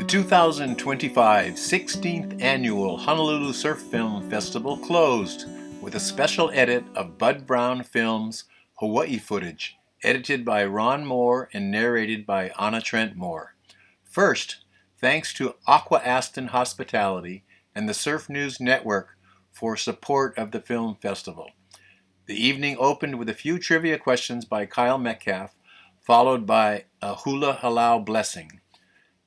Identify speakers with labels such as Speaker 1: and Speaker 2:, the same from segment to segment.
Speaker 1: The 2025 16th Annual Honolulu Surf Film Festival closed with a special edit of Bud Browne Films' Hawaii footage, edited by Ron Moore and narrated by Anna Trent Moore. First, thanks to Aqua-Aston Hospitality and the Surf News Network for support of the film festival. The evening opened with a few trivia questions by Kyle Metcalf, followed by a hula halau blessing.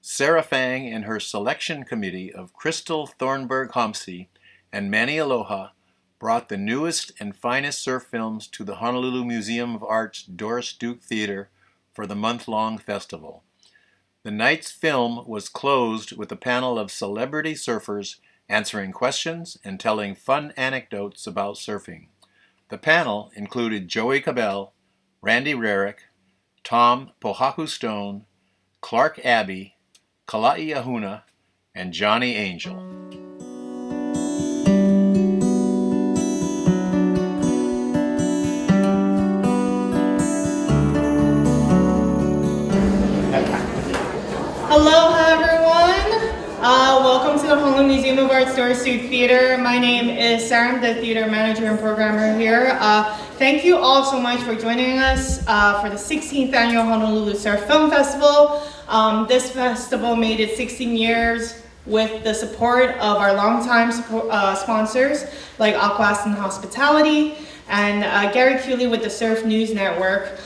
Speaker 1: Sarah Fang and her selection committee of Crystal Thornburg-Homcy and Manny Aloha brought the newest and finest surf films to the Honolulu Museum of Art's Doris Duke Theater for the month-long festival. The night's film was closed with a panel of celebrity surfers answering questions and telling fun anecdotes about surfing. The panel included Joey Cabell, Randy Rarick, Tom Pohaku Stone, Clark Abbey, Kalai Ahuna, and Johnny Angel.
Speaker 2: Aloha everyone! Welcome to the Honolulu Museum of Art's Doris Duke Theater. My name is Sarah, I'm the theater manager and programmer here. Thank you all so much for joining us for the 16th Annual Honolulu Surf Film Festival. This festival made it 16 years with the support of our longtime sponsors like Aqua-Aston Hospitality and Gary Cooley with the Surf News Network.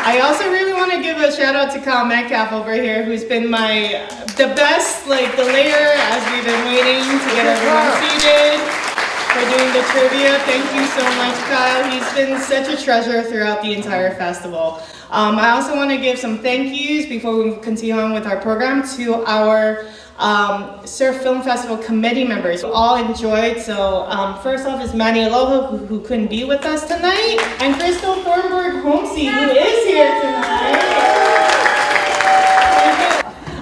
Speaker 2: I also really want to give a shout out to Kyle Metcalf over here, who's been the best, the layer as we've been waiting to get everyone seated for doing the trivia. Thank you so much, Kyle. He's been such a treasure throughout the entire festival. I also want to give some thank yous before we continue on with our program to our Surf Film Festival committee members who all enjoyed. So first off is Manny Aloha, who couldn't be with us tonight, and Crystal Thornburg-Homcy, who is here tonight.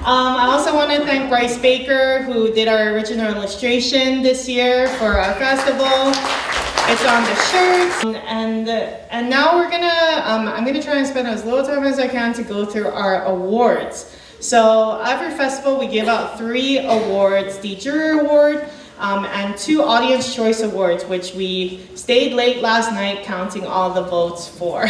Speaker 2: I also want to thank Bryce Baker, who did our original illustration this year for our festival. It's on the shirts, and now we're I'm gonna try and spend as little time as I can to go through our awards. So every festival we give out 3 awards: the Jury Award and 2 Audience Choice Awards, which we stayed late last night counting all the votes for.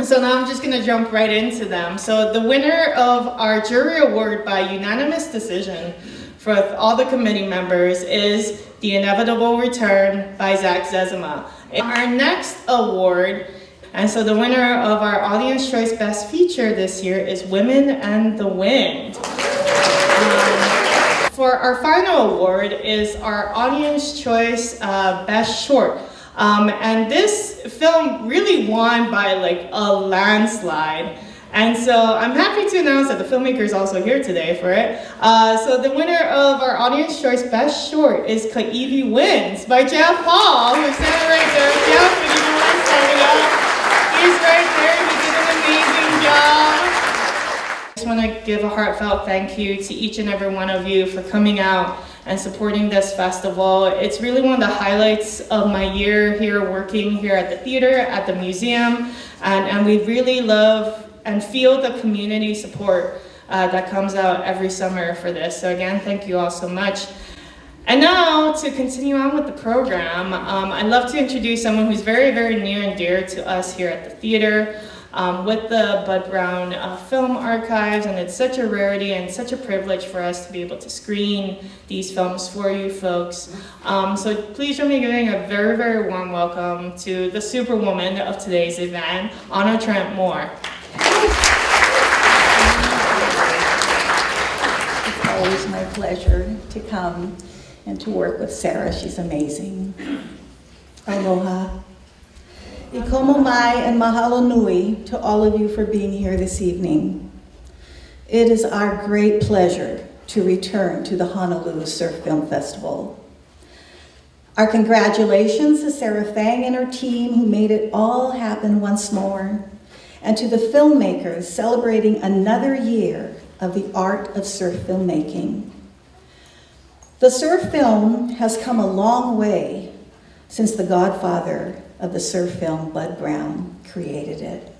Speaker 2: So now I'm just gonna jump right into them. So the winner of our Jury Award by unanimous decision for all the committee members is The Inevitable Return by Zach Zezima. Our next award, and so the winner of our Audience Choice Best Feature this year is Women and the Wind. For our final award is our Audience Choice Best Short. And this film really won by a landslide. And so I'm happy to announce that the filmmaker is also here today for it. So the winner of our Audience Choice Best Short is Kaiwi Wins by Jeff Hall, who's standing right there. Jeff, if you don't want to stand it up, he's right there. He did an amazing job. I just want to give a heartfelt thank you to each and every one of you for coming out and supporting this festival. It's really one of the highlights of my year here working here at the theater, at the museum, and we really love and feel the community support that comes out every summer for this. So again, thank you all so much. And now to continue on with the program, I'd love to introduce someone who's very, very near and dear to us here at the theater with the Bud Browne film archives, and it's such a rarity and such a privilege for us to be able to screen these films for you folks. So please join me in giving a very, very warm welcome to the superwoman of today's event, Anna Trent Moore.
Speaker 3: It's always my pleasure to come and to work with Sarah. She's amazing. Aloha. Ikomo mai and mahalo nui to all of you for being here this evening. It is our great pleasure to return to the Honolulu Surf Film Festival. Our congratulations to Sarah Fang and her team who made it all happen once more, and to the filmmakers celebrating another year of the art of surf filmmaking. The surf film has come a long way since the godfather of the surf film, Bud Browne, created it.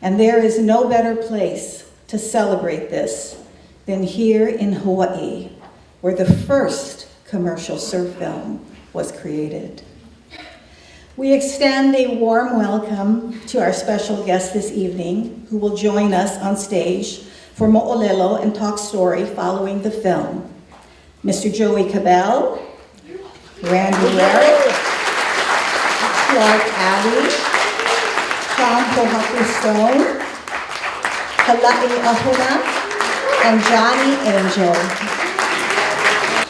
Speaker 3: And there is no better place to celebrate this than here in Hawaii, where the first commercial surf film was created. We extend a warm welcome to our special guest this evening, who will join us on stage for Mo'olelo and talk story following the film. Mr. Joey Cabell, Randy Rarick, Clark Abbey, Tom Pohaku Stone, Ahuna, and Johnny Angel.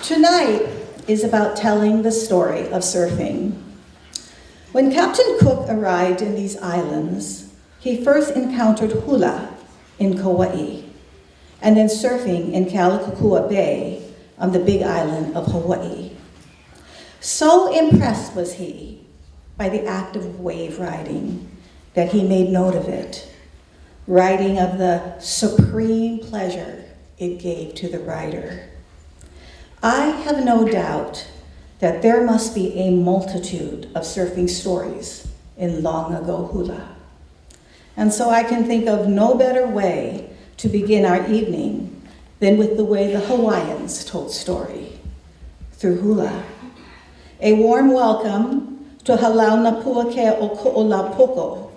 Speaker 3: Tonight is about telling the story of surfing. When Captain Cook arrived in these islands, he first encountered hula in Kauai, and then surfing in Kealakekua Bay on the big island of Hawaii. So impressed was he by the act of wave riding that he made note of it, writing of the supreme pleasure it gave to the rider. I have no doubt that there must be a multitude of surfing stories in long ago hula. And so I can think of no better way to begin our evening than with the way the Hawaiians told story, through hula. A warm welcome to Halau Napuakea o Ko'olapoko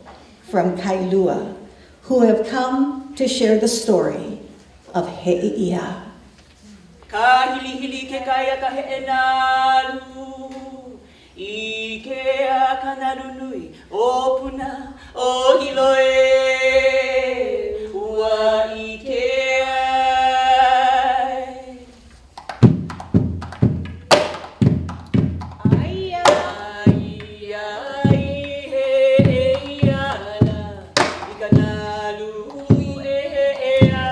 Speaker 3: from Kailua, who have come to share the story of He'ia.
Speaker 4: Ka hili ke kaya ka he'enalu, I ke a kanarunui, o puna, o hiloe, ua I ke ai. Ai, he'eana, I kanalu he'eana.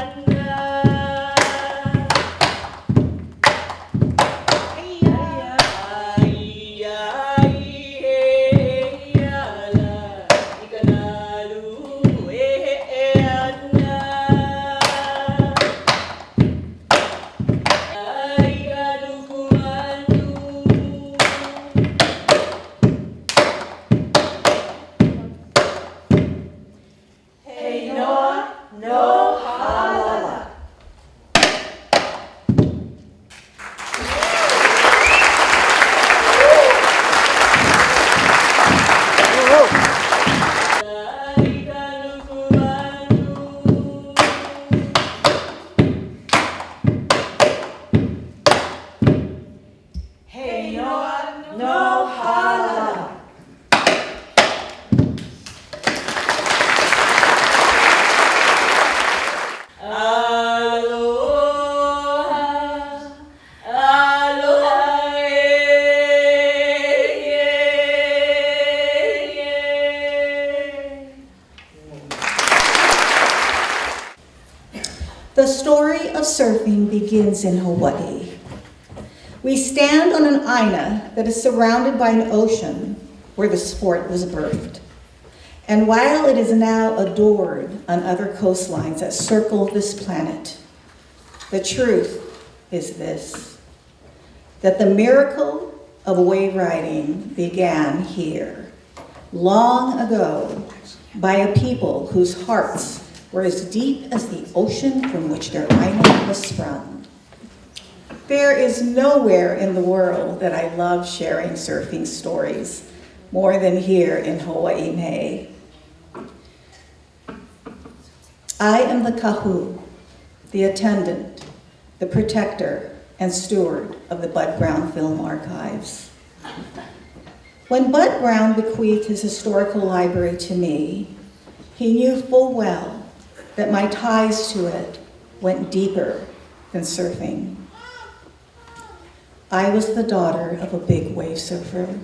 Speaker 3: The story of surfing begins in Hawaii. We stand on an ina that is surrounded by an ocean where the sport was birthed. And while it is now adored on other coastlines that circle this planet, the truth is this, that the miracle of wave riding began here, long ago, by a people whose hearts were as deep as the ocean from which their island was sprung. There is nowhere in the world that I love sharing surfing stories more than here in Hawaii May. I am the kahu, the attendant, the protector, and steward of the Bud Browne Film Archives. When Bud Browne bequeathed his historical library to me, he knew full well that my ties to it went deeper than surfing. I was the daughter of a big wave surfer.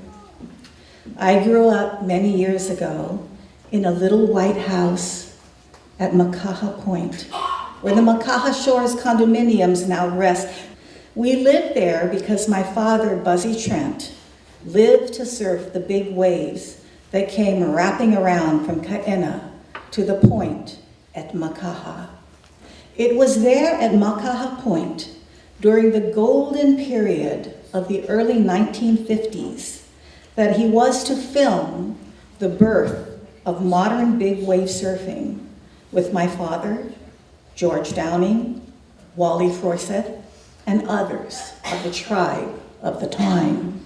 Speaker 3: I grew up many years ago in a little white house at Makaha Point, where the Makaha Shores condominiums now rest. We lived there because my father, Buzzy Trent, lived to surf the big waves that came wrapping around from Kaena to the point at Makaha. It was there at Makaha Point during the golden period of the early 1950s that he was to film the birth of modern big wave surfing with my father, George Downing, Wally Forsyth, and others of the tribe of the time.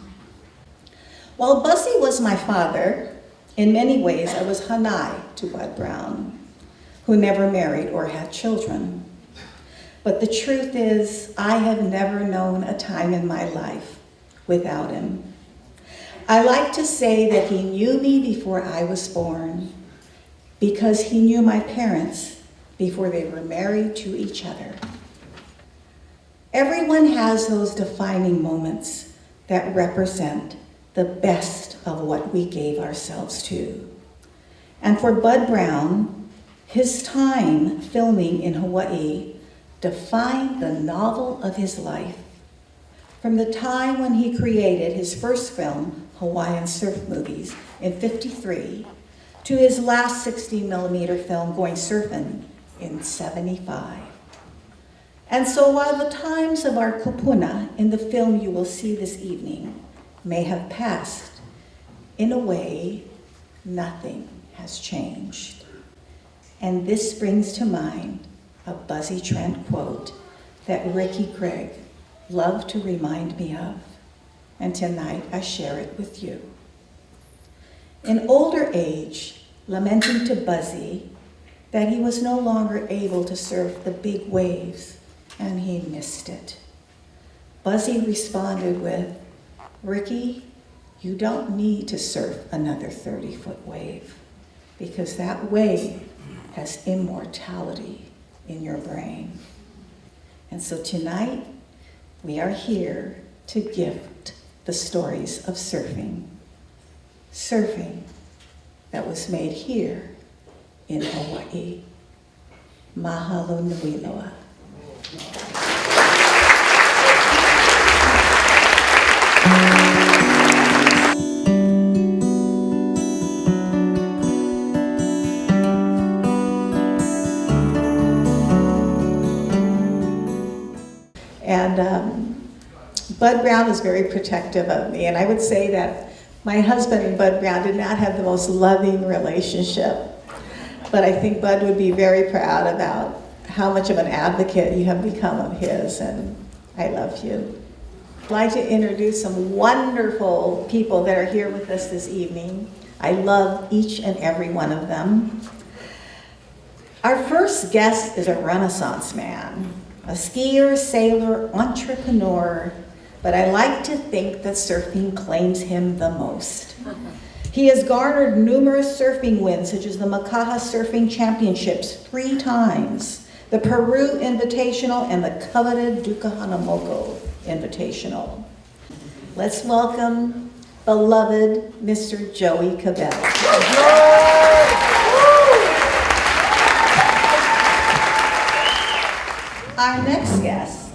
Speaker 3: While Buzzy was my father, in many ways I was Hanai to Bud Browne, who never married or had children. But the truth is, I have never known a time in my life without him. I like to say that he knew me before I was born, because he knew my parents before they were married to each other. Everyone has those defining moments that represent the best of what we gave ourselves to. And for Bud Browne, his time filming in Hawaii defined the novel of his life. From the time when he created his first film, Hawaiian Surf Movies, in '53, to his last 60mm film, Going Surfin', in '75. And so while the times of our kupuna in the film you will see this evening may have passed, in a way, nothing has changed. And this brings to mind a Buzzy Trent quote that Ricky Gregg loved to remind me of, and tonight I share it with you. In older age, lamenting to Buzzy that he was no longer able to surf the big waves, and he missed it, Buzzy responded with, "Ricky, you don't need to surf another 30-foot wave, because that wave has immortality in your brain." And so tonight, we are here to gift the stories of surfing. Surfing that was made here in Hawaii. Mahalo nui loa. And Bud Browne is very protective of me, and I would say that my husband and Bud Browne did not have the most loving relationship, but I think Bud would be very proud about how much of an advocate you have become of his, and I love you. I'd like to introduce some wonderful people that are here with us this evening. I love each and every one of them. Our first guest is a Renaissance man, a skier, sailor, entrepreneur, but I like to think that surfing claims him the most. He has garnered numerous surfing wins, such as the Makaha Surfing Championships 3 times, the Peru Invitational, and the coveted Duka Hanamoko Invitational. Let's welcome beloved Mr. Joey Cabell. Our next guest,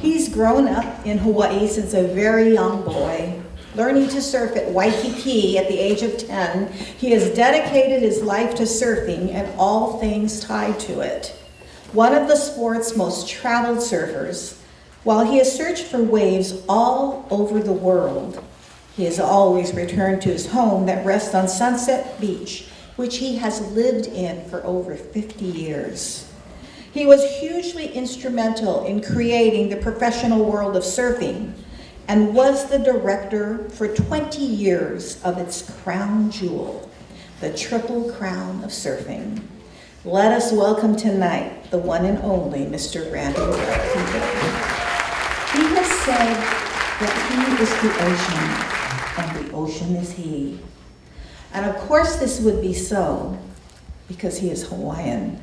Speaker 3: he's grown up in Hawaii since a very young boy, learning to surf at Waikiki at the age of 10. He has dedicated his life to surfing and all things tied to it. One of the sport's most traveled surfers, while he has searched for waves all over the world, he has always returned to his home that rests on Sunset Beach, which he has lived in for over 50 years. He was hugely instrumental in creating the professional world of surfing and was the director for 20 years of its crown jewel, the Triple Crown of Surfing. Let us welcome tonight the one and only Mr. Randy Rarick. He has said that he is the ocean and the ocean is he. And of course this would be so because he is Hawaiian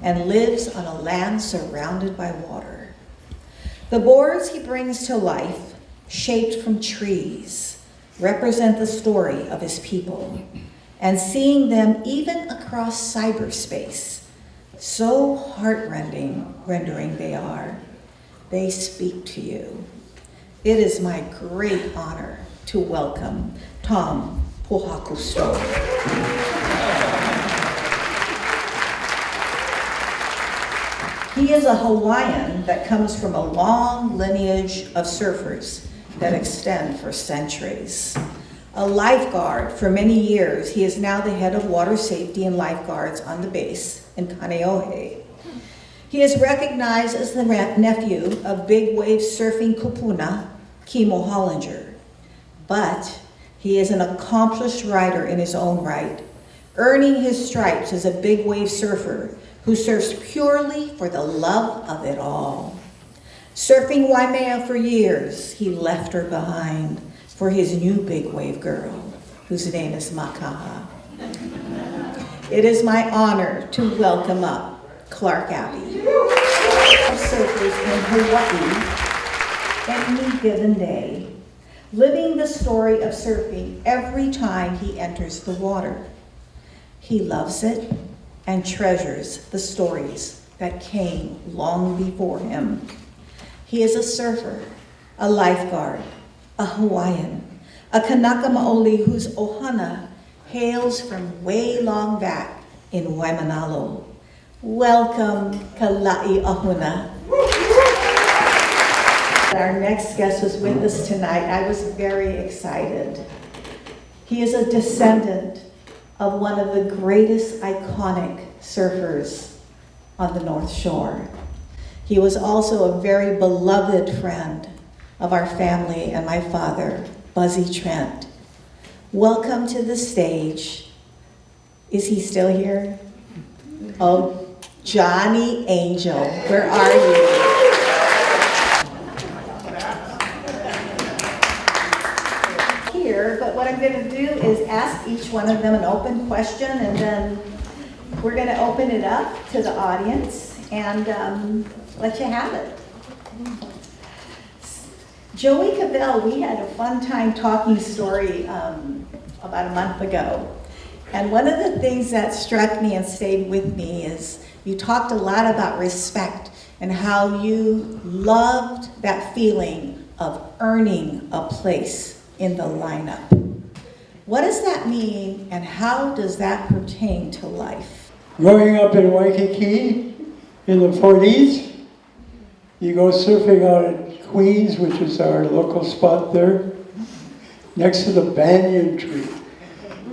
Speaker 3: and lives on a land surrounded by water. The boards he brings to life, shaped from trees, represent the story of his people, and seeing them even across cyberspace, so heart-rending they are, they speak to you. It is my great honor to welcome Tom Pohaku Stone. He is a Hawaiian that comes from a long lineage of surfers that extend for centuries. A lifeguard for many years, he is now the head of water safety and lifeguards on the base in Kaneohe. He is recognized as the nephew of big wave surfing kupuna, Kimo Hollinger. But he is an accomplished rider in his own right, earning his stripes as a big wave surfer who surfs purely for the love of it all. Surfing Waimea for years, he left her behind for his new big wave girl, whose name is Makaha. It is my honor to welcome up Clark Abbey, of surfers in Hawaii any given day, living the story of surfing every time he enters the water. He loves it and treasures the stories that came long before him. He is a surfer, a lifeguard, a Hawaiian, a Kanaka Maoli whose ohana hails from way long back in Waimanalo. Welcome, Kala'i Ahuna. Our next guest was with us tonight. I was very excited. He is a descendant of one of the greatest iconic surfers on the North Shore. He was also a very beloved friend of our family and my father, Buzzy Trent. Welcome to the stage. Is he still here? Oh, Johnny Angel, where are you? Here, but what I'm going to do is ask each one of them an open question, and then we're going to open it up to the audience and let you have it. Joey Cabell, we had a fun time talking story about a month ago. And one of the things that struck me and stayed with me is you talked a lot about respect and how you loved that feeling of earning a place in the lineup. What does that mean, and how does that pertain to life?
Speaker 5: Growing up in Waikiki in the 40s, you go surfing out at Queens, which is our local spot there, next to the banyan tree.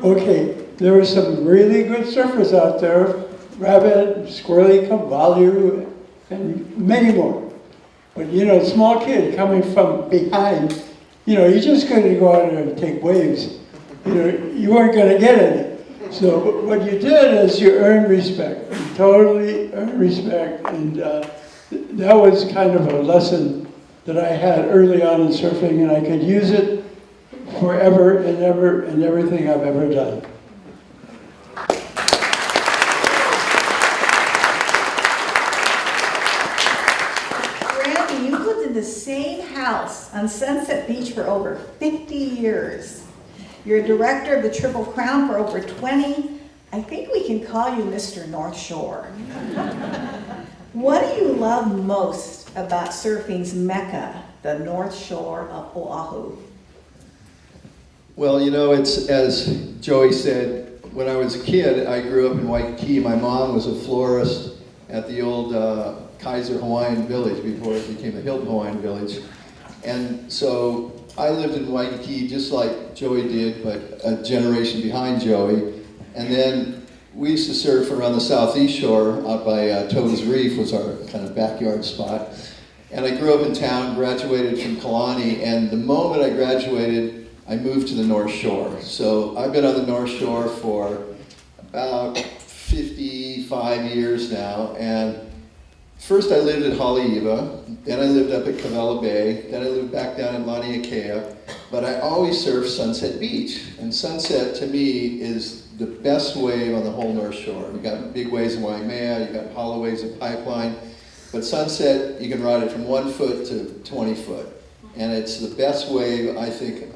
Speaker 5: Okay, there were some really good surfers out there, Rabbit, Squirrely, Cavalu, and many more. But you know, small kid coming from behind, you know, you just couldn't go out there and take waves. You know, you weren't going to get any. So what you did is you earned respect. You totally earned respect. And that was kind of a lesson that I had early on in surfing, and I could use it forever and ever in everything I've ever done.
Speaker 3: Randy, you lived in the same house on Sunset Beach for over 50 years. You're a director of the Triple Crown for over 20. I think we can call you Mr. North Shore. What do you love most about surfing's mecca, the North Shore of Oahu?
Speaker 6: Well, you know, it's as Joey said, when I was a kid, I grew up in Waikiki. My mom was a florist at the old Kaiser Hawaiian Village before it became the Hilton Hawaiian Village. And so I lived in Waikiki just like Joey did, but a generation behind Joey. And then we used to surf around the southeast shore out by Toad's Reef was our kind of backyard spot. And I grew up in town, graduated from Kalani, and the moment I graduated, I moved to the North Shore. So I've been on the North Shore for about 55 years now. And first I lived at Haleiwa, then I lived up at Kavela Bay, then I lived back down in Laniakea, but I always surfed Sunset Beach. And Sunset to me is the best wave on the whole North Shore. You got big waves in Waimea, you got hollow waves in Pipeline, but Sunset, you can ride it from 1 foot to 20 foot. And it's the best wave, I think,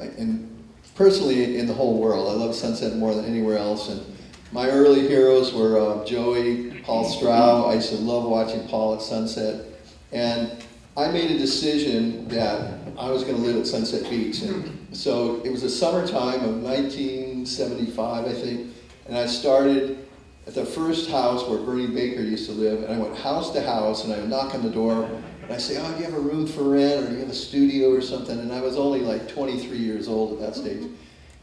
Speaker 6: personally in the whole world. I love Sunset more than anywhere else. And my early heroes were Joey, Paul Stroud. I used to love watching Paul at Sunset. And I made a decision that I was going to live at Sunset Beach. And so it was the summertime of 1975, I think. And I started at the first house where Bernie Baker used to live. And I went house to house, and I would knock on the door. And I say, oh, do you have a room for rent, or do you have a studio or something? And I was only like 23 years old at that stage.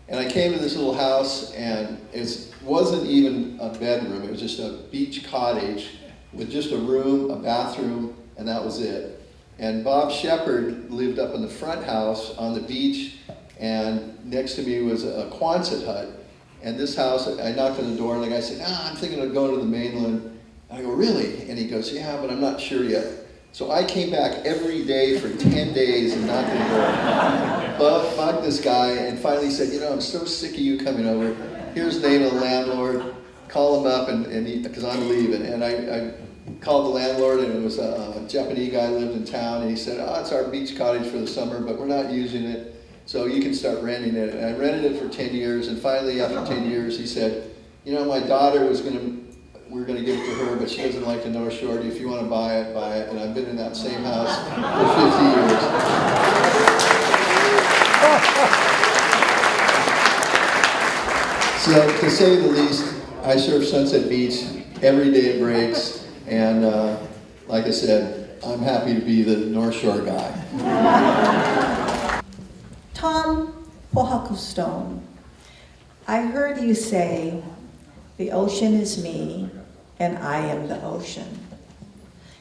Speaker 6: And I came to this little house, and it wasn't even a bedroom. It was just a beach cottage with just a room, a bathroom, and that was it. And Bob Shepard lived up in the front house on the beach, and next to me was a Quonset hut. And this house, I knocked on the door, and the guy said, I'm thinking of going to the mainland. I go, really? And he goes, yeah, but I'm not sure yet. So I came back every day for 10 days and knocked on the door, bugged this guy, and finally said, I'm so sick of you coming over. Here's the name of the landlord. Call him up, and because I'm leaving. And I called the landlord, and it was a Japanese guy who lived in town, and he said, it's our beach cottage for the summer, but we're not using it, so you can start renting it. And I rented it for 10 years, and finally after 10 years, he said, my daughter we're going to give it to her, but she doesn't like the North Shore. If you want to buy it, buy it. And I've been in that same house for 50 years. So to say the least, I surf Sunset Beach every day it breaks, and like I said, I'm happy to be the North Shore guy.
Speaker 3: Tom Pohaku Stone, I heard you say, the ocean is me, and I am the ocean.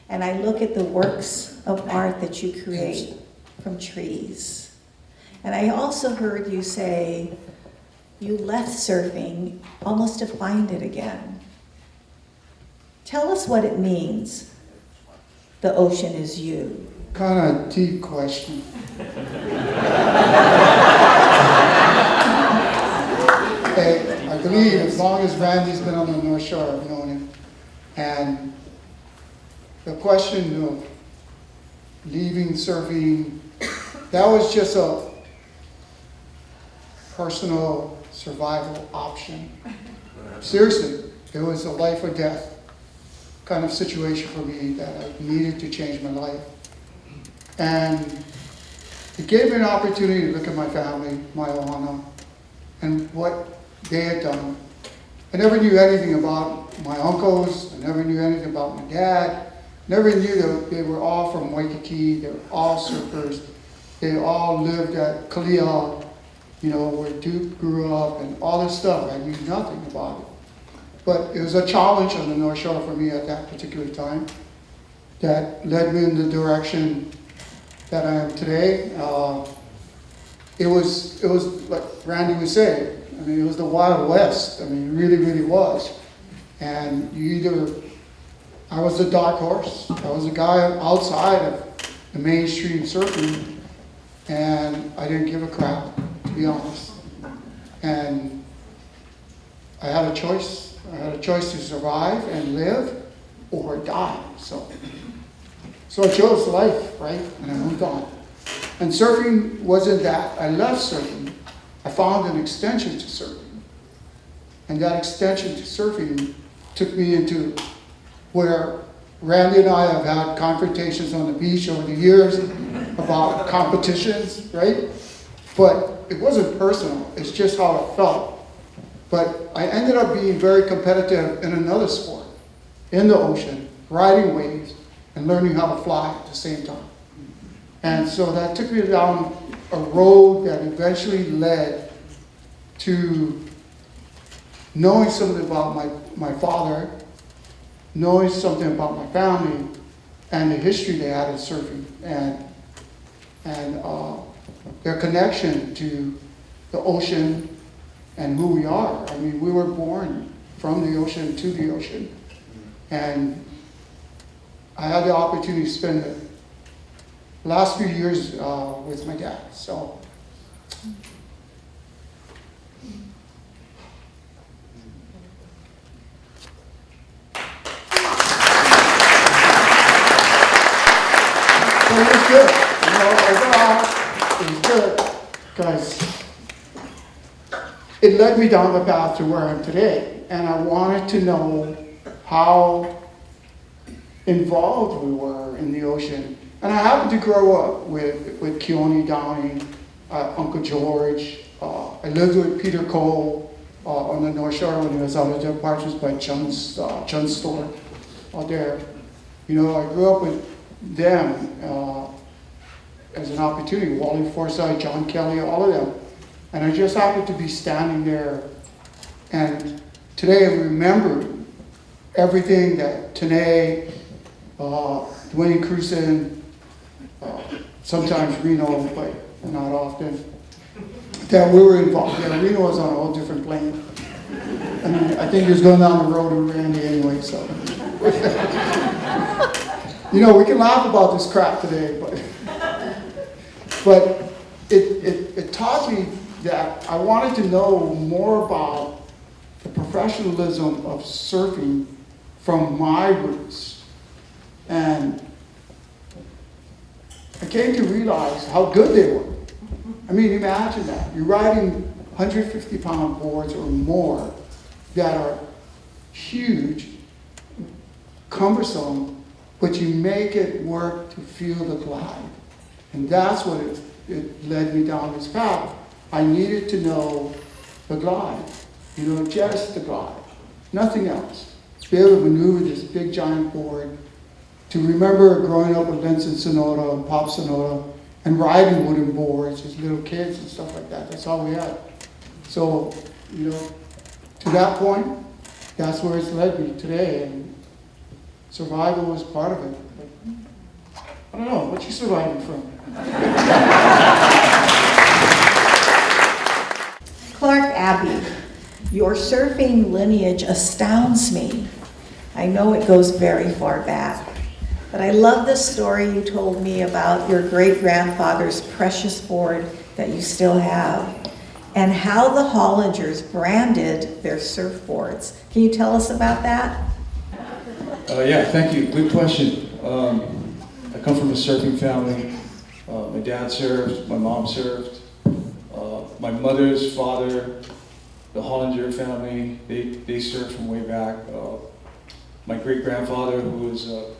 Speaker 3: And I look at the works of art that you create from trees. And I also heard you say you left surfing almost to find it again. Tell us what it means, the ocean is you.
Speaker 7: Kind of deep question. I believe as long as Randy's been on the North Shore, I've known him. And the question of leaving surfing, that was just a personal survival option. Seriously, it was a life or death kind of situation for me that I needed to change my life. And it gave me an opportunity to look at my family, my Ahuna, and what they had done. I never knew anything about my uncles. I never knew anything about my dad. Never knew that they were all from Waikiki. They were all surfers. They all lived at Kalia, where Duke grew up and all this stuff. I knew nothing about it. But it was a challenge on the North Shore for me at that particular time that led me in the direction that I am today. It was like Randy was saying, it was the Wild West. It really, really was. And I was the dark horse. I was a guy outside of the mainstream surfing, and I didn't give a crap, to be honest. And I had a choice. I had a choice to survive and live or die. So I chose life, right? And I moved on. And surfing wasn't that. I left surfing. I found an extension to surfing. And that extension to surfing took me into where Randy and I have had confrontations on the beach over the years about competitions, right? But it wasn't personal. It's just how it felt. But I ended up being very competitive in another sport, in the ocean, riding waves, and learning how to fly at the same time. And so that took me down a road that eventually led to knowing something about my father, knowing something about my family, and the history they had in surfing, and their connection to the ocean and who we are. We were born from the ocean to the ocean. And I had the opportunity to spend the last few years with my dad. So it was good. Overall, it was good because it led me down the path to where I am today. And I wanted to know how involved we were in the ocean. And I happened to grow up with Keone Downing, Uncle George. I lived with Peter Cole on the North Shore when he was out at the apartments by Chun's store out there. I grew up with them as an opportunity. Wally Forsythe, John Kelly, all of them. And I just happened to be standing there, and today I remembered everything that Tanae, Dwayne Cruzen, sometimes Reno, but not often, that we were involved. Yeah, Reno was on a whole different plane. I mean, I think he was going down the road with Randy anyway, so. You know, we can laugh about this crap today, but it taught me that I wanted to know more about the professionalism of surfing from my roots. And I came to realize how good they were. I mean, imagine that. You're riding 150-pound boards or more that are huge, cumbersome, but you make it work to feel the glide. And that's what it led me down this path. I needed to know the glide, you know, just the glide, nothing else. Be able to maneuver this big giant board, to remember growing up with Linz and Sonora and Pop Sonora and riding wooden boards as little kids and stuff like that. That's all we had. So, you know, to that point, that's where it's led me today, and survival was part of it. But, I don't know, what you surviving from?
Speaker 3: Clark Abbey, your surfing lineage astounds me. I know it goes very far back, but I love the story you told me about your great-grandfather's precious board that you still have, and how the Hollingers branded their surfboards. Can you tell us about that?
Speaker 8: Yeah, thank you. Good question. I come from a surfing family. My dad surfed, my mom surfed. My mother's father, the Hollinger family, they surfed from way back. My great-grandfather, who was a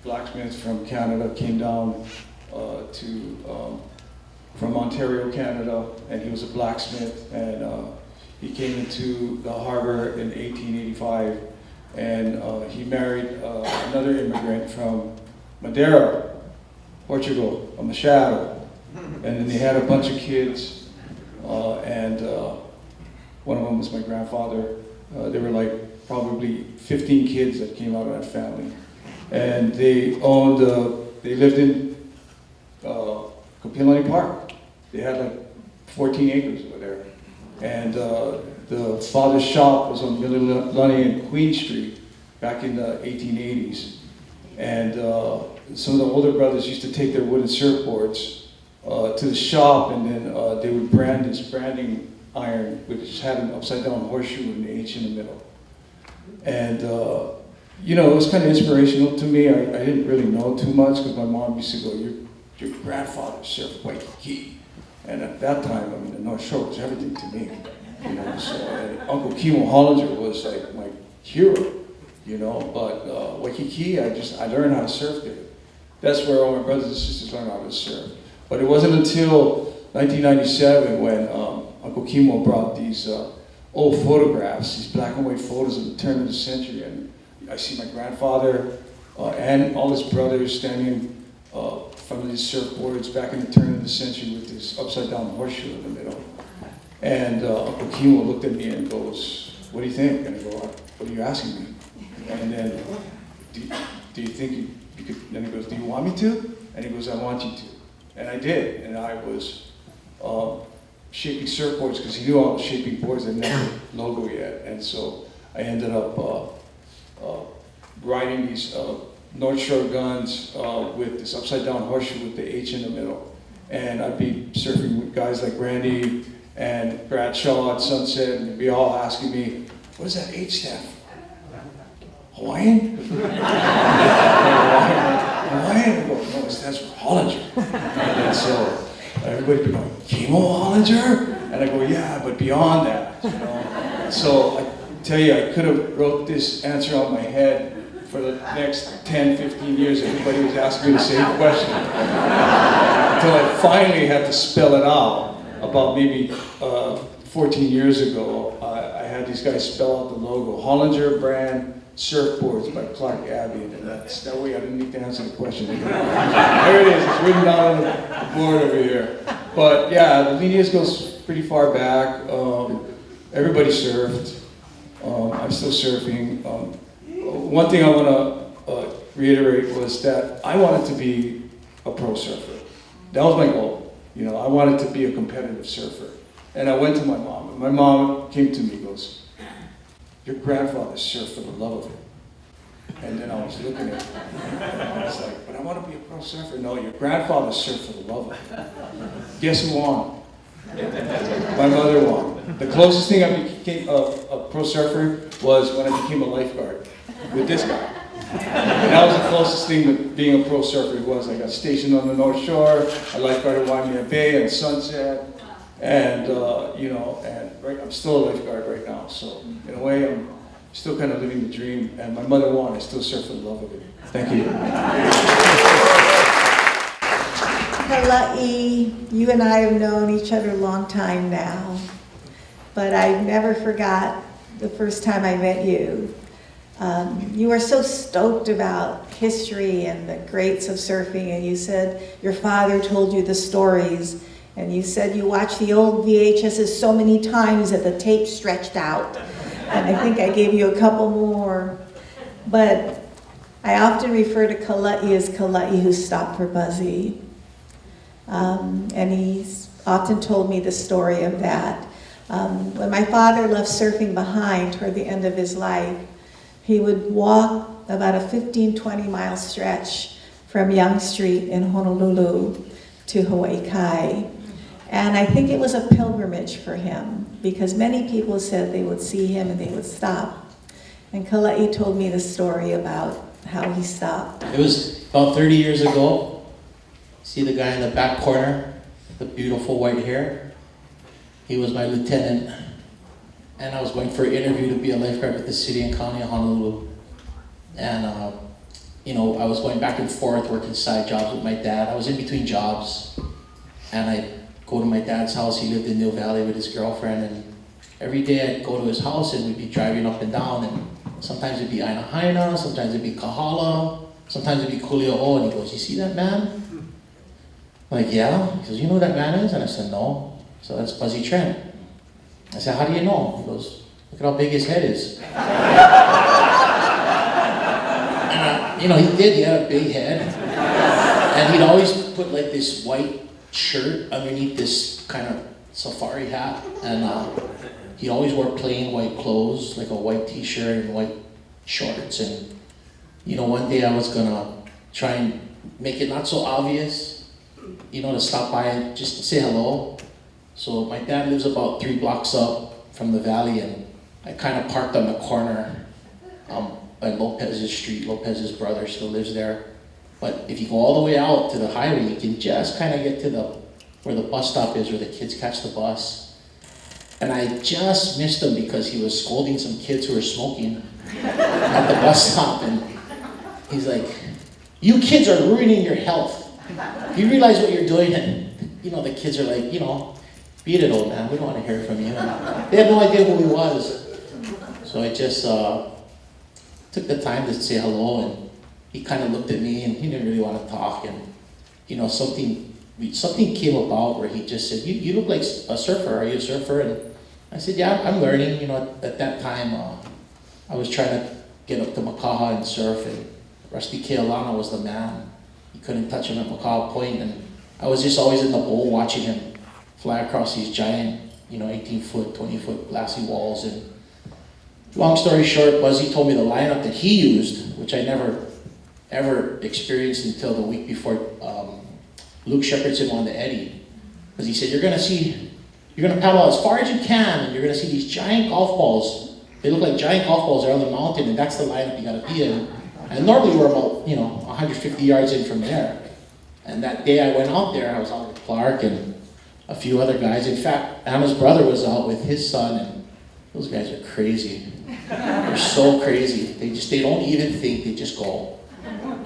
Speaker 8: blacksmith from Canada, came down from Ontario, Canada, and he was a blacksmith, and he came into the harbor in 1885, and he married another immigrant from Madeira, Portugal, a Machado, and then they had a bunch of kids, and one of them was my grandfather. There were like probably 15 kids that came out of that family, and they lived in Kapilani Park. They had like 14 acres over there, and the father's shop was on Mililani and Queen Street back in the 1880s, and some of the older brothers used to take their wooden surfboards to the shop, and then they would brand this branding iron, which had an upside down horseshoe with an H in the middle. And you know, it was kind of inspirational to me. I didn't really know too much because my mom used to go, your grandfather surfed Waikiki. And at that time, I mean, the North Shore was everything to me. You know, so and Uncle Kimo Hollinger was like my hero, you know, but Waikiki, I learned how to surf there. That's where all my brothers and sisters learned how to surf. But it wasn't until 1997 when Uncle Kimo brought these old photographs, these black and white photos of the turn of the century, and I see my grandfather and all his brothers standing in front of these surfboards back in the turn of the century with this upside down horseshoe in the middle. And Uncle Kimo looked at me and goes, "What do you think?" And I go, "What are you asking me?" And then, do you think you could, then he goes, "Do you want me to?" And he goes, "I want you to." And I did, and I was shaping surfboards because he knew I was shaping boards that never logo yet. And so I ended up riding these North Shore guns with this upside down horseshoe with the H in the middle. And I'd be surfing with guys like Randy and Bradshaw at Sunset, and they'd be all asking me, "What does that H stand for? Hawaiian?" Hawaiian? I go, "No, it stands for Hollinger." And so everybody'd be going, "Kimo Hollinger?" And I go, "Yeah, but beyond that, you know." So I tell you, I could have wrote this answer on my head for the next 10, 15 years. Everybody was asking me the same question. Until I finally had to spell it out. About maybe 14 years ago, I had these guys spell out the logo. Hollinger brand surfboards by Clark Abbey. And that way I didn't need to answer the question. There it is, it's written down on the board over here. But yeah, the lineage goes pretty far back. Everybody surfed. I'm still surfing. One thing I want to reiterate was that I wanted to be a pro surfer. That was my goal. You know, I wanted to be a competitive surfer. And I went to my mom, and my mom came to me and goes, "Your grandfather surfed for the love of it." And then I was looking at her, and I was like, "But I want to be a pro surfer." "No, your grandfather surfed for the love of it." Guess who won? My mother won. The closest thing I became a pro surfer was when I became a lifeguard with this guy. And that was the closest thing to being a pro surfer was. I got stationed on the North Shore, a lifeguard at Waimea Bay and Sunset, and you know, and right, I'm still a lifeguard right now. So in a way, I'm still kind of living the dream. And my mother won. I still surf for the love of it. Thank you.
Speaker 3: Kala'i, you and I have known each other a long time now, but I never forgot the first time I met you. You were so stoked about history and the greats of surfing, and you said your father told you the stories, and you said you watched the old VHSs so many times that the tape stretched out, and I think I gave you a couple more. But I often refer to Kala'i as Kala'i who stopped for Buzzy. And he's often told me the story of that. When my father left surfing behind toward the end of his life, he would walk about a 15-20 mile stretch from Yonge Street in Honolulu to Hawaii Kai. And I think it was a pilgrimage for him because many people said they would see him and they would stop. And Kala'i told me the story about how he stopped.
Speaker 9: It was about 30 years ago. See the guy in the back corner, the beautiful white hair? He was my lieutenant. And I was going for an interview to be a lifeguard with the city and county of Honolulu. And, you know, I was going back and forth, working side jobs with my dad. I was in between jobs. And I'd go to my dad's house. He lived in New Valley with his girlfriend. And every day I'd go to his house and we'd be driving up and down. And sometimes it'd be Ahuna, sometimes it'd be Kahala, sometimes it'd be Kulia'o. And he goes, "You see that man?" I'm like, "Yeah." He goes, "You know who that man is?" And I said, "No." So that's Buzzy Trent. I said, "How do you know?" He goes, "Look at how big his head is." And, you know, he did. He had a big head. And he'd always put like this white shirt underneath this kind of safari hat. And he always wore plain white clothes, like a white t-shirt and white shorts. And, you know, one day I was going to try and make it not so obvious, you know, to stop by and just say hello. So my dad lives about 3 blocks up from the valley, and I kind of parked on the corner by Lopez's street. Lopez's brother still lives there. But if you go all the way out to the highway, you can just kind of get to where the bus stop is, where the kids catch the bus. And I just missed him because he was scolding some kids who were smoking at the bus stop. And he's like, "You kids are ruining your health. You realize what you're doing?" And, you know, the kids are like, you know, "Beat it, old man. We don't want to hear from you." And they had no idea who he was. So I just took the time to say hello, and he kind of looked at me, and he didn't really want to talk. And, you know, something came about where he just said, you look like a surfer. Are you a surfer?" And I said, "Yeah, I'm learning." You know, at that time, I was trying to get up to Makaha and surf, and Rusty Kealana was the man. You couldn't touch him at Makaha Point, and I was just always in the bowl watching him fly across these giant, you know, 18-foot, 20-foot glassy walls. And long story short, Buzzy told me the lineup that he used, which I never ever experienced until the week before Luke Shepherdson won the Eddie. Because he said, you're going to paddle as far as you can, and you're going to see these giant golf balls. They look like giant golf balls. They're on the mountain, and that's the lineup you got to be in. And normally we're about, you know, 150 yards in from there. And that day I went out there, I was out with Clark and a few other guys. In fact, Anna's brother was out with his son, and those guys are crazy. They're so crazy. They don't even think, they just go.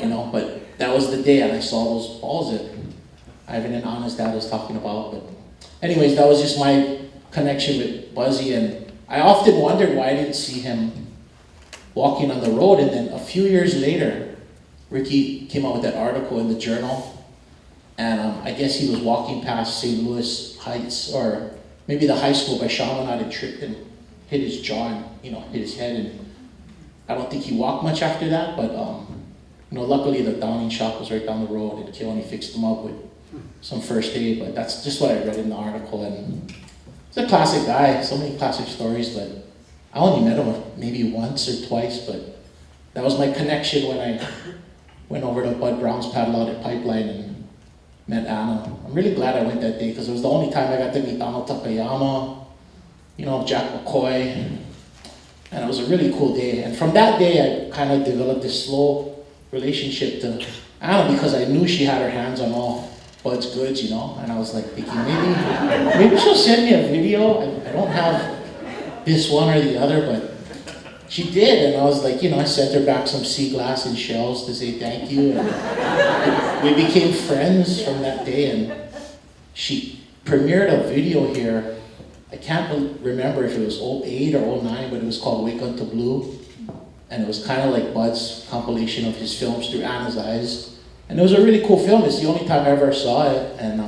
Speaker 9: You know, but that was the day, and I saw those balls that Ivan and Anna's dad was talking about. But anyways, that was just my connection with Buzzy, and I often wondered why I didn't see him walking on the road. And then a few years later, Ricky came out with that article in the journal, and I guess he was walking past St. Louis Heights, or maybe the high school by Chaminade had tripped and hit his jaw and, hit his head. And I don't think he walked much after that, but, luckily the Downing shop was right down the road and Keone fixed him up with some first aid, but that's just what I read in the article. And he's a classic guy, so many classic stories, but I only met him maybe once or twice, but that was my connection when I went over to Bud Browne's paddle out at Pipeline and met Anna. I'm really glad I went that day because it was the only time I got to meet Donald Takayama, Jack McCoy, and it was a really cool day. And from that day, I kind of developed this slow relationship to Anna because I knew she had her hands on all Bud's goods, and I was like thinking maybe she'll send me a video. I don't have this one or the other, but she did, and I was like, I sent her back some sea glass and shells to say thank you, and we became friends from that day, and she premiered a video here. I can't remember if it was 08 or 09, but it was called Wake Up to Blue, and it was kind of like Bud's compilation of his films through Anna's eyes, and it was a really cool film. It's the only time I ever saw it, and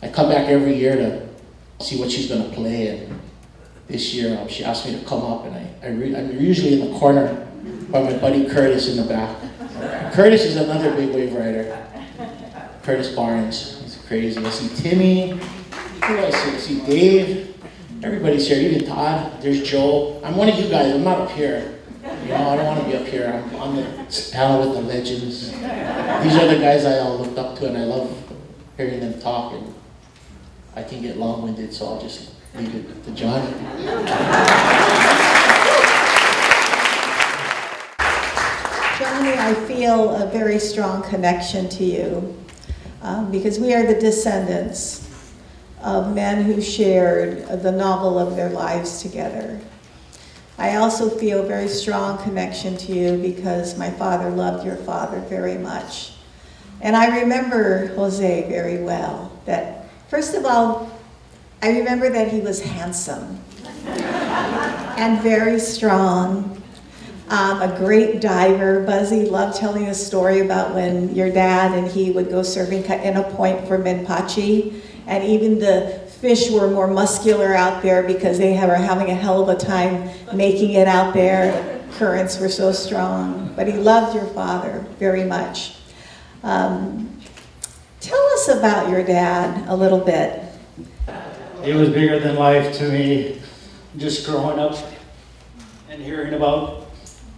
Speaker 9: I come back every year to see what she's going to play, and this year she asked me to come up, and I'm usually in the corner by my buddy Curtis in the back. Curtis is another big wave rider. Curtis Barnes, he's crazy. I see Timmy, who do I see? I see Dave, everybody's here, even Todd, there's Joe. I'm one of you guys, I'm not up here. I don't want to be up here, I'm on the panel with the legends. These are the guys I all looked up to, and I love hearing them talk, and I can get long-winded, so I'll just leave it to Johnny.
Speaker 3: Johnny, I feel a very strong connection to you because we are the descendants of men who shared the novel of their lives together. I also feel a very strong connection to you because my father loved your father very much. And I remember Jose very well. That, first of all, I remember that he was handsome and very strong, a great diver. Buzzy loved telling a story about when your dad and he would go surfing in a point for Minpachi, and even the fish were more muscular out there because they were having a hell of a time making it out there. The currents were so strong. But he loved your father very much. Tell us about your dad a little bit.
Speaker 10: He was bigger than life to me, just growing up and hearing about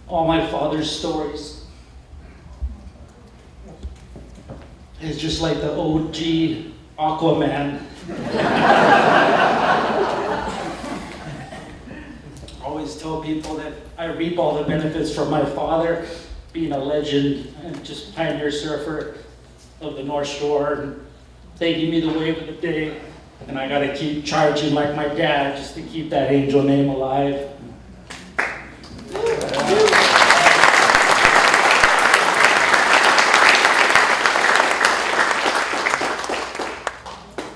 Speaker 10: all my father's stories. He's just like the OG Aquaman. I always tell people that I reap all the benefits from my father being a legend and just pioneer surfer of the North Shore, and they give me the wave of the day, and I gotta keep charging like my dad just to keep that angel name alive.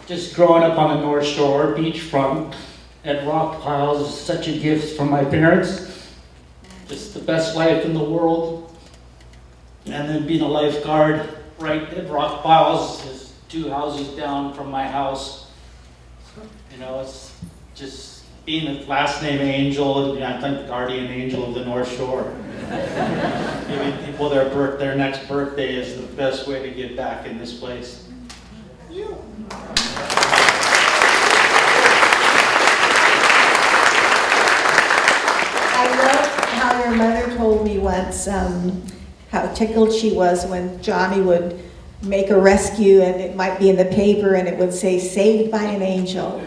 Speaker 10: Just growing up on the North Shore, beachfront, at rock piles is such a gift from my parents. Just the best life in the world. And then being a lifeguard right at rock piles is 2 houses down from my house. It's just being a last name angel, and I think the guardian angel of the North Shore. Giving people their next birthday is the best way to give back in this place.
Speaker 3: I love how your mother told me once how tickled she was when Johnny would make a rescue and it might be in the paper and it would say, "Saved by an angel."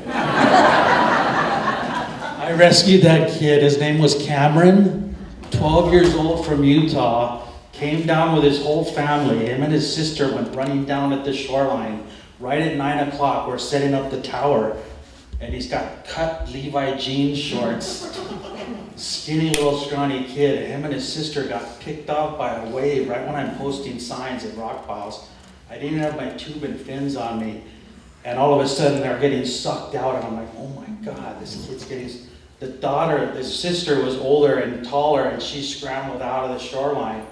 Speaker 10: I rescued that kid. His name was Cameron, 12 years old from Utah. Came down with his whole family. Him and his sister went running down at the shoreline. Right at 9 o'clock, we're setting up the tower. And he's got cut Levi jeans shorts. Skinny little scrawny kid. Him and his sister got picked off by a wave right when I'm posting signs at rock piles. I didn't even have my tube and fins on me. And all of a sudden they're getting sucked out, and I'm like, oh my God, this kid's getting... The sister was older and taller, and she scrambled out of the shoreline.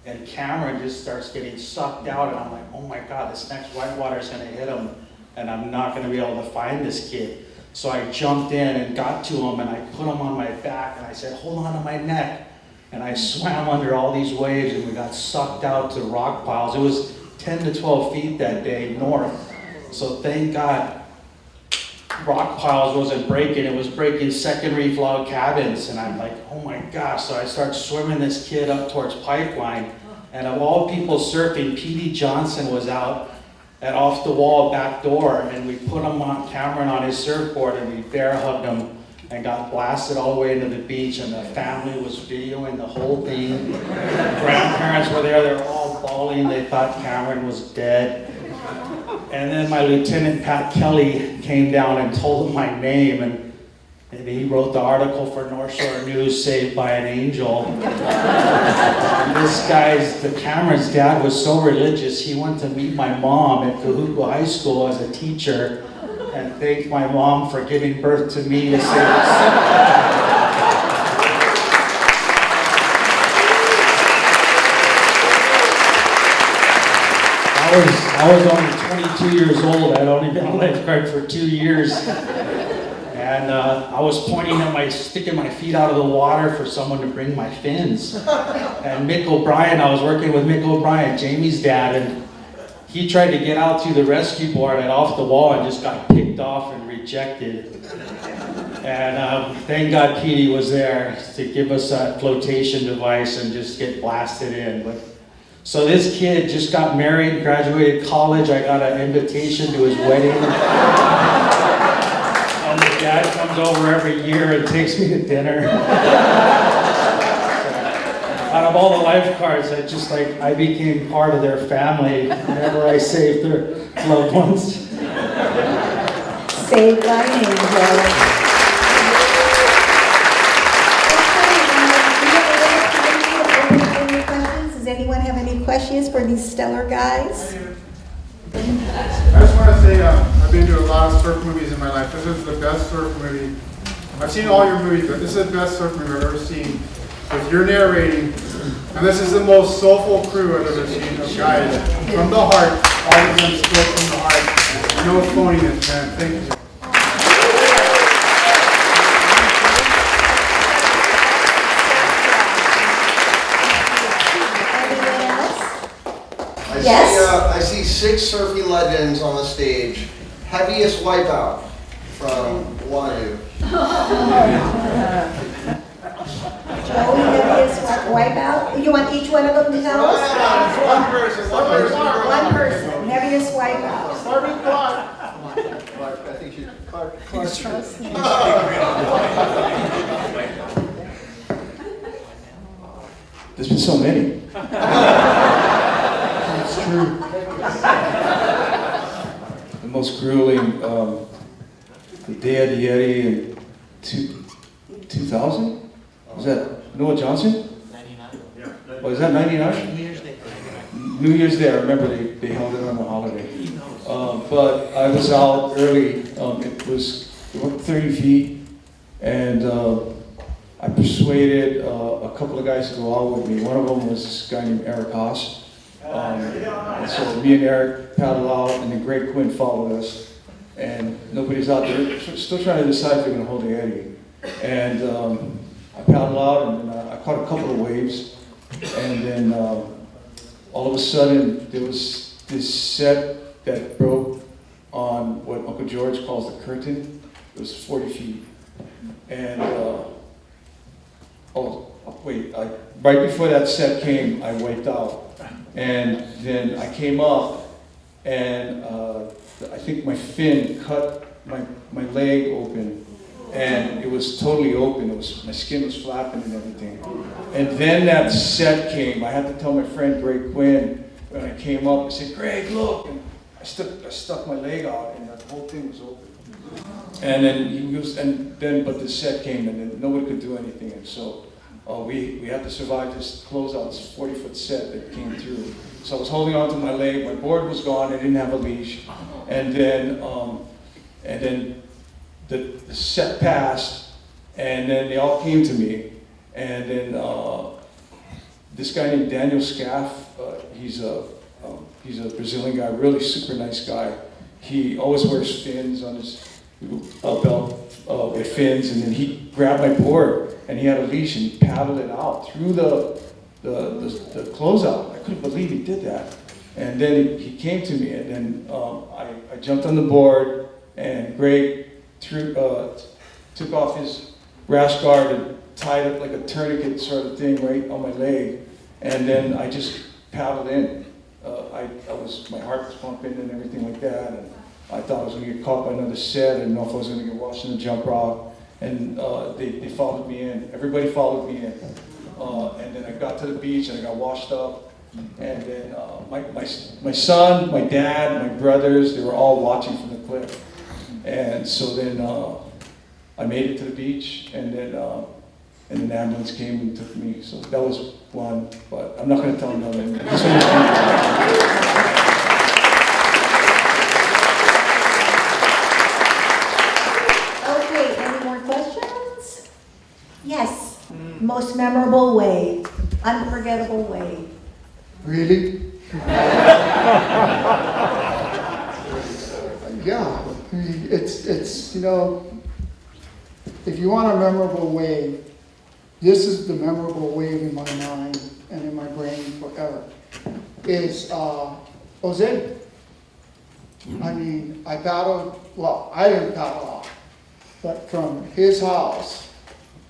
Speaker 10: And Cameron just starts getting sucked out, and I'm like, oh my God, this next whitewater is gonna hit him, and I'm not gonna be able to find this kid. So I jumped in and got to him, and I put him on my back, and I said, hold on to my neck. And I swam under all these waves, and we got sucked out to rock piles. It was 10 to 12 feet that day north. So thank God rock piles wasn't breaking. It was breaking second reef log cabins. And I'm like, oh my gosh. So I start swimming this kid up towards Pipeline. And of all people surfing, P.D. Johnson was out at off the wall back door. And we put him on Cameron on his surfboard, and we bear hugged him and got blasted all the way into the beach, and the family was videoing the whole thing. Grandparents were there, they were all bawling, they thought Cameron was dead. And then my lieutenant, Pat Kelly, came down and told him my name, and he wrote the article for North Shore News, Saved by an Angel. And the Cameron's dad was so religious, he went to meet my mom at Pohaku High School as a teacher, and thanked my mom for giving birth to me to save us. I was only 22 years old. I'd only been a lifeguard for 2 years. And I was sticking my feet out of the water for someone to bring my fins. And Mick O'Brien, I was working with Mick O'Brien, Jamie's dad, and he tried to get out through the rescue board and off the wall and just got picked off and rejected. And thank God Petey was there to give us that flotation device and just get blasted in. So this kid just got married, graduated college. I got an invitation to his wedding. And the dad comes over every year and takes me to dinner. Out of all the lifeguards, I became part of their family whenever I saved their loved ones.
Speaker 3: Saved by an angel. Does anyone have any questions for these stellar guys?
Speaker 11: I just want to say I've been to a lot of surf movies in my life. This is the best surf movie. I've seen all your movies, but this is the best surf movie I've ever seen. With your narrating, and this is the most soulful crew I've ever seen of guys from the heart. All of them spoke from the heart. No phoniness, man. Thank you.
Speaker 3: Yes?
Speaker 12: I see 6 surfing legends on the stage. Heaviest wipeout from one of you.
Speaker 3: Joey, heaviest wipeout? You want each one of them to tell us?
Speaker 11: One person.
Speaker 3: One person. Heaviest wipeout.
Speaker 11: Start with Clark.
Speaker 12: Clark, I think you. Clark.
Speaker 8: There's been so many.
Speaker 11: It's true.
Speaker 8: The most grueling, the Day of the Yeti in 2000? Was that Noah Johnson? 99. Oh, is that 99? New Year's Day. New Year's Day, I remember they held it on a holiday. But I was out early, it was 30 feet, and I persuaded a couple of guys to go out with me. One of them was this guy named Eric Haas. And so me and Eric paddled out, and then Greg Quinn followed us. And nobody's out there, still trying to decide if they're going to hold the eddy. And I paddled out, and then I caught a couple of waves. And then all of a sudden, there was this set that broke on what Uncle George calls the curtain. It was 40 feet. And, right before that set came, I wiped out. And then I came up, and I think my fin cut my leg open, and it was totally open. My skin was flapping and everything. And then that set came. I had to tell my friend Greg Quinn when I came up. I said, "Greg, look!" And I stuck my leg out, and the whole thing was open. And then but the set came, and then nobody could do anything, and so. We had to survive this closeout, this 40-foot set that came through. So I was holding on to my leg. My board was gone. I didn't have a leash. And then the set passed, and then they all came to me. And then this guy named Daniel Scaff, he's a Brazilian guy, really super nice guy. He always wears fins on belt with fins, and then he grabbed my board, and he had a leash and he paddled it out through the closeout. I couldn't believe he did that. And then he came to me, and then I jumped on the board, and Greg took off his rash guard and tied it like a tourniquet sort of thing right on my leg, and then I just paddled in. My heart was pumping and everything like that, and I thought I was going to get caught by another set. I didn't know if I was going to get washed in the jump rock, and they followed me in. Everybody followed me in, and then I got to the beach and I got washed up, and then my son, my dad, my brothers, they were all watching from the cliff, and so then I made it to the beach, and then an ambulance came and took me. So that was one, but I'm not going to tell another.
Speaker 3: Okay, any more questions? Yes, most memorable way, unforgettable way.
Speaker 7: Really? Yeah, I mean, it's you know, if you want a memorable way, this is the memorable wave in my mind and in my brain forever, is Jose. I mean, I didn't paddle off, but from his house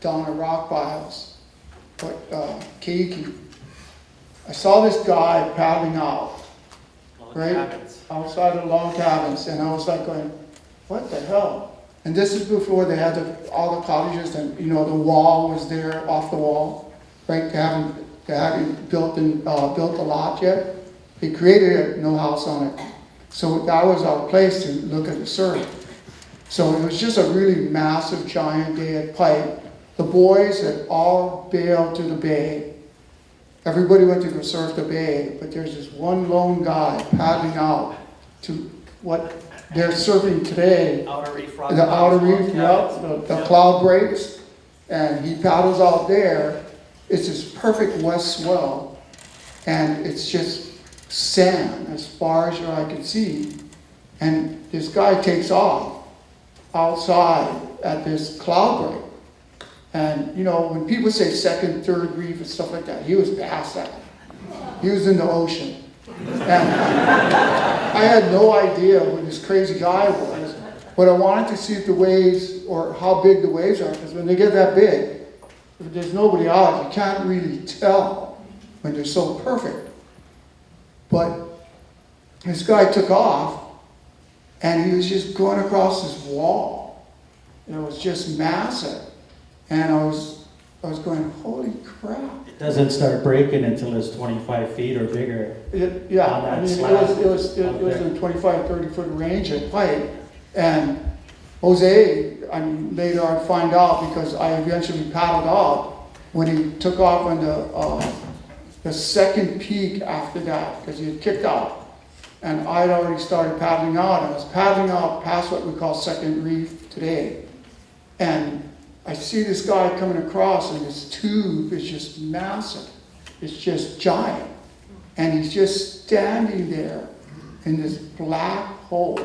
Speaker 7: down to Rock Piles, Keiki, I saw this guy paddling out, outside of log cabins, and I was like going, what the hell? And this is before they had all the cottages, and the wall was there off the wall, right? They hadn't built the lot yet. They created it, no house on it. So that was our place to look at the surf. So it was just a really massive, giant day at Pipe. The boys had all bailed to the bay. Everybody went to go surf the bay, but there's this one lone guy paddling out to what they're surfing today, the outer reef, the cloud breaks, and he paddles out there. It's this perfect west swell, and it's just sand as far as your eye can see. And this guy takes off outside at this cloud break. And when people say second, third reef and stuff like that, he was past that. He was in the ocean. And I had no idea who this crazy guy was, but I wanted to see if the waves, or how big the waves are, because when they get that big, if there's nobody out, you can't really tell when they're so perfect. But this guy took off, and he was just going across this wall. And it was just massive. And I was going, holy crap.
Speaker 10: It doesn't start breaking until it's 25 feet or bigger.
Speaker 7: It was in 25, 30 foot range at Pipe. And Jose, later I'd find out, because I eventually paddled out when he took off on the second peak after that, because he had kicked out. And I'd already started paddling out. I was paddling out past what we call second reef today. And I see this guy coming across, and his tube is just massive. It's just giant. And he's just standing there in this black hole.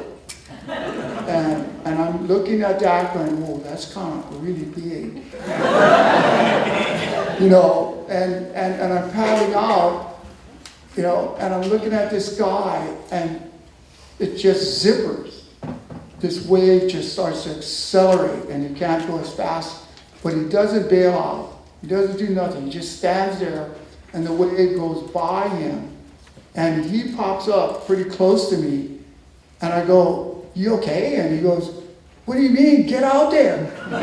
Speaker 7: And I'm looking at that going, whoa, that's kind of really big. And I'm paddling out, and I'm looking at this guy, and it just zippers. This wave just starts to accelerate, and he can't go as fast, but he doesn't bail out. He doesn't do nothing. He just stands there, and the wave goes by him, and he pops up pretty close to me, and I go, you okay? And he goes, what do you mean? Get out there. And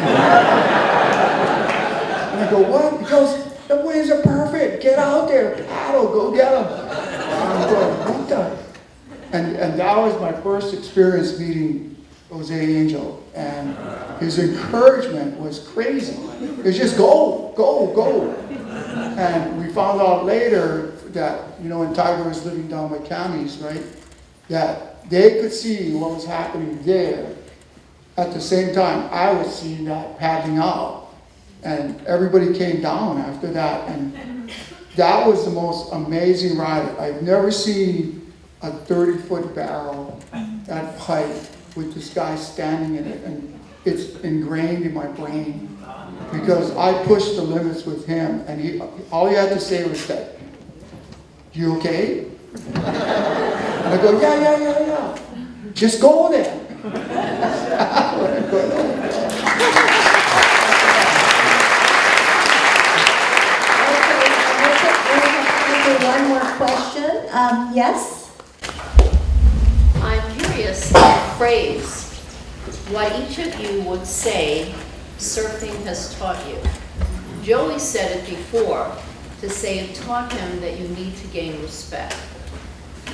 Speaker 7: I go, what? He goes, the waves are perfect. Get out there. Paddle. Go get them. And I'm going, what the? And that was my first experience meeting Jose Angel, and his encouragement was crazy. It was just go, go, go. And we found out later that, when Tiger was living down by Cammy's, right, that they could see what was happening there. At the same time, I was seeing that paddling out. And everybody came down after that. And that was the most amazing ride. I've never seen a 30-foot barrel at Pipe with this guy standing in it, and it's ingrained in my brain because I pushed the limits with him, and all he had to say was that, "You okay?" And I go, yeah. Just go there.
Speaker 3: One more question. Yes?
Speaker 13: I'm curious, a phrase, what each of you would say surfing has taught you. Joey said it before, to say it taught him that you need to gain respect.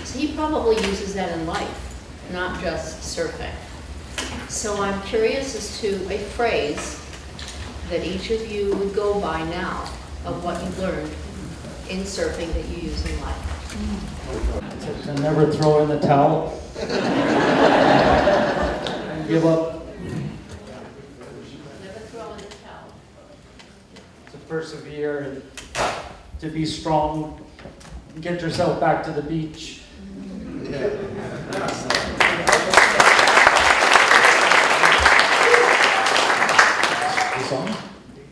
Speaker 13: So he probably uses that in life, not just surfing. So I'm curious as to a phrase that each of you would go by now of what you've learned in surfing that you use in life.
Speaker 10: To never throw in the towel. And give up.
Speaker 13: Never throw in the towel.
Speaker 10: To persevere and to be strong. And get yourself back to the beach.
Speaker 9: This on?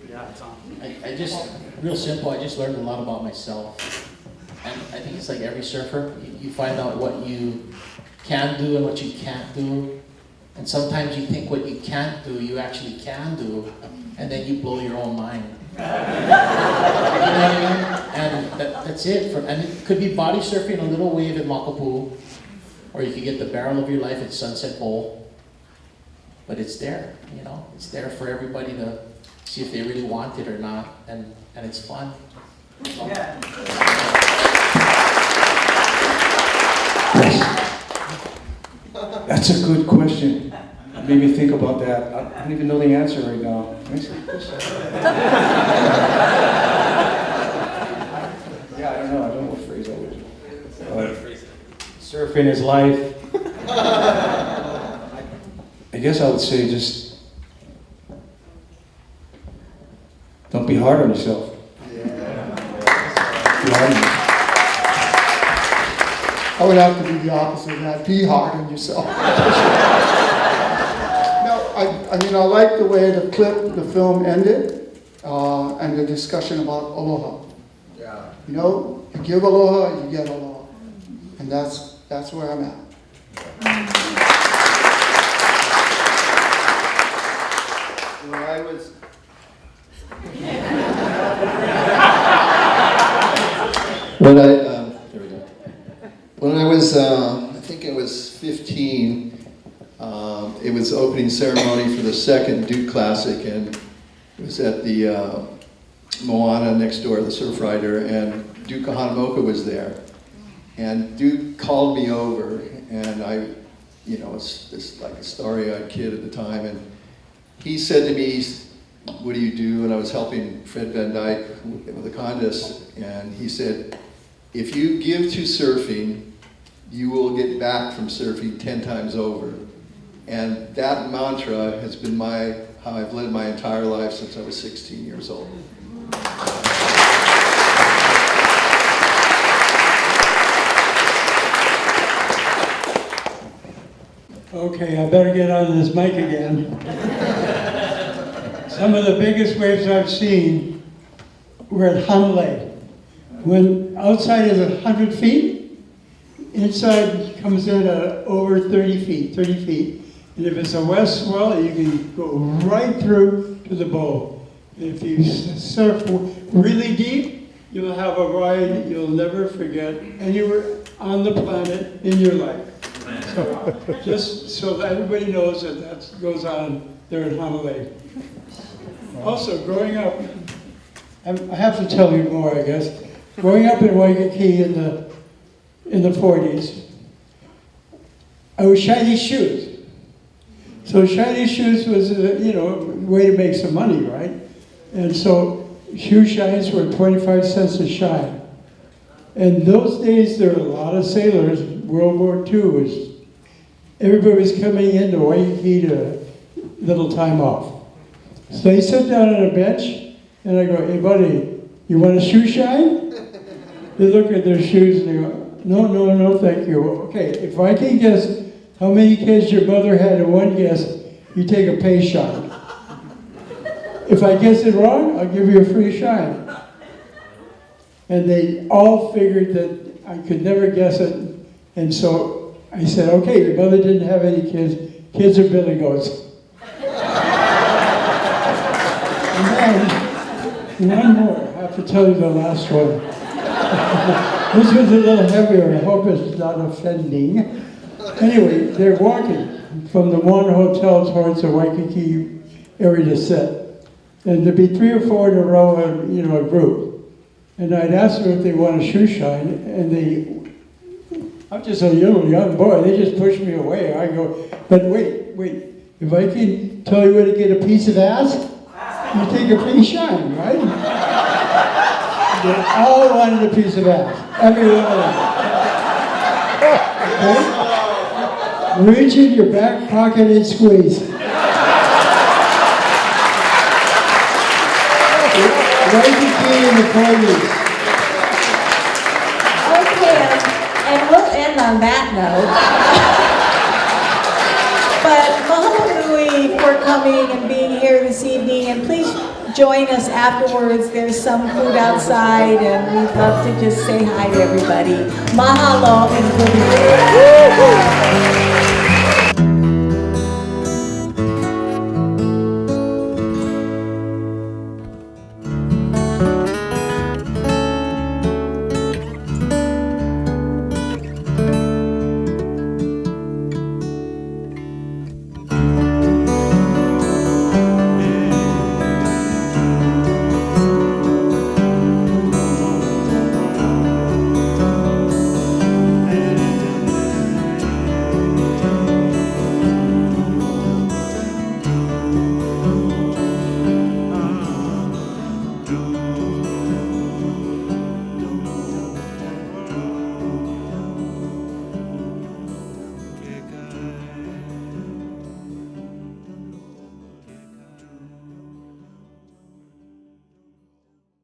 Speaker 10: Yeah, it's on.
Speaker 9: I just, real simple, I just learned a lot about myself. And I think it's like every surfer, you find out what you can do and what you can't do. And sometimes you think what you can't do, you actually can do, and then you blow your own mind. You know what I mean? And that's it. And it could be body surfing, a little wave in Makapu, or you could get the barrel of your life at Sunset Bowl. But it's there, you know? It's there for everybody to see if they really want it or not, and it's fun.
Speaker 10: Yeah.
Speaker 8: That's a good question. Made me think about that. I don't even know the answer right now. Yeah, I don't know what phrase I would use.
Speaker 10: Surfing is life.
Speaker 8: I guess I would say just don't be hard on yourself. Be hard on yourself.
Speaker 7: I would have to be the opposite of that. Be hard on yourself. No, I mean, I like the way the film ended, and the discussion about aloha.
Speaker 12: Yeah.
Speaker 7: You know, you give aloha, you get aloha. And that's where I'm at.
Speaker 12: When I was... When I was, I think I was 15, it was the opening ceremony for the second Duke Classic, and it was at the Moana next door, the surf rider, and Duke Kahanamoku was there. And Duke called me over, and I, you know, was this like a starry-eyed kid at the time, and he said to me, "What do you do?" And I was helping Fred Van Dyke with the contest, and he said, "If you give to surfing, you will get back from surfing 10 times over." And that mantra has been how I've led my entire life since I was 16 years old.
Speaker 5: Okay, I better get on this mic again. Some of the biggest waves I've seen were at Honolulu. When outside is 100 feet, inside comes in at over 30 feet. And if it's a west swell, you can go right through to the bow. If you surf really deep, you'll have a ride you'll never forget anywhere on the planet in your life. So, just so that everybody knows that goes on there in Honolulu. Also, growing up, I have to tell you more, I guess. Growing up in Waikiki in the 40s, I was shiny shoes. So shiny shoes was a way to make some money, right? And so shoe shines were 25 cents a shine. And those days there were a lot of sailors. World War II everybody was coming into Waikiki to little time off. So they sit down on a bench, and I go, "Hey buddy, you want a shoe shine?" They look at their shoes and they go, no, thank you. Okay, if I can just how many kids your mother had in one guess, you take a pay shine. If I guess it wrong, I'll give you a free shine. And they all figured that I could never guess it. And so I said, okay, your mother didn't have any kids. Kids are billy goats. And then, one more. I have to tell you the last one. This was a little heavier. I hope it's not offending. Anyway, they're walking from the Moana Hotel towards the Waikiki area to sit. And there'd be 3 or 4 in a row, and, a group. And I'd ask them if they want a shoe shine, and I'm just a little young boy, they just push me away. I go, but wait, if I can tell you where to get a piece of ass, you take a free shine, right? They all wanted a piece of ass, every one of them. Okay? Reach in your back pocket and squeeze. Waikiki in the 40s.
Speaker 3: Okay, and we'll end on that note. But mahalo nui for coming and being here this evening, and please join us afterwards. There's some food outside, and we'd love to just say hi to everybody. Mahalo and good night.